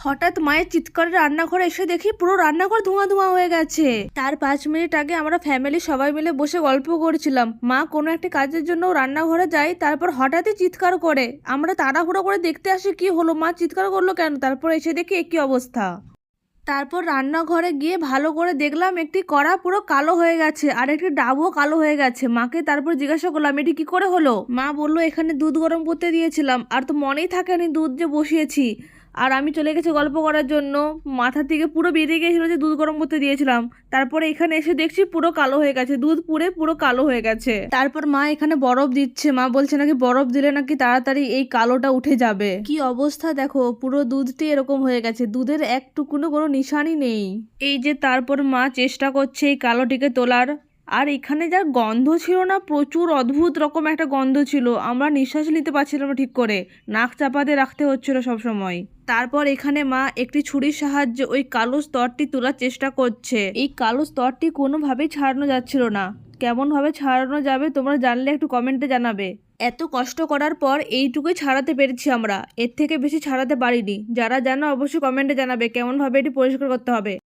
হঠাৎ মায়ের চিৎকারে রান্নাঘরে এসে দেখি পুরো রান্নাঘর ধোঁয়া ধোঁয়া হয়ে গেছে। তার 5 মিনিট আগে আমরা ফ্যামিলি সবাই মিলে বসে গল্প করছিলাম, মা কোনো একটা কাজের জন্য রান্নাঘরে যায়, তারপর হঠাৎই চিৎকার করে। আমরা তাড়াহুড়ো করে দেখতে আসি কি হলো, মা চিৎকার করলো কেন। তারপর এসে দেখি একই অবস্থা। তারপর রান্নাঘরে গিয়ে ভালো করে দেখলাম একটি কড়া পুরো কালো হয়ে গেছে আর একটি ডাবও কালো হয়ে গেছে। মাকে তারপর জিজ্ঞাসা করলাম এটি কি করে হলো। মা বললো এখানে দুধ গরম করতে দিয়েছিলাম আর তো মনেই থাকেনি দুধ যে বসিয়েছি, আর আমি চলে গেছি গল্প করার জন্য, মাথা থেকে পুরো বেরিয়ে গিয়েছিল যে দুধ গরম করতে দিয়েছিলাম। তারপরে এখানে এসে দেখছি পুরো কালো হয়ে গেছে, দুধ পুরে পুরো কালো হয়ে গেছে। তারপর মা এখানে বরফ দিচ্ছে, মা বলছে নাকি বরফ দিলে নাকি তাড়াতাড়ি এই কালোটা উঠে যাবে। কি অবস্থা দেখো, পুরো দুধটি এরকম হয়ে গেছে, দুধের একটুকুনো কোনো নিশানই নেই। এই যে তারপর মা চেষ্টা করছে এই কালোটিকে তোলার, আর এখানে যা গন্ধ ছিল না, প্রচুর অদ্ভুত রকম একটা গন্ধ ছিল, আমরা নিঃশ্বাস নিতে পারছিলাম না ঠিক করে, নাক চাপা দিয়ে রাখতে হচ্ছিল সব সময়। তারপর এখানে মা একটি ছুরির সাহায্যে ওই কালো স্তরটি তোলার চেষ্টা করছে। এই কালো স্তরটি কোনোভাবেই ছাড়ানো যাচ্ছিল না। কেমন ভাবে ছাড়ানো যাবে তোমরা জানলে একটু কমেন্টে জানাবে। এত কষ্ট করার পর এইটুকুই ছাড়াতে পেরেছি আমরা, এর থেকে বেশি ছাড়াতে পারিনি। যারা জানো অবশ্যই কমেন্টে জানাবে কেমন ভাবে এটি পরিষ্কার করতে হবে।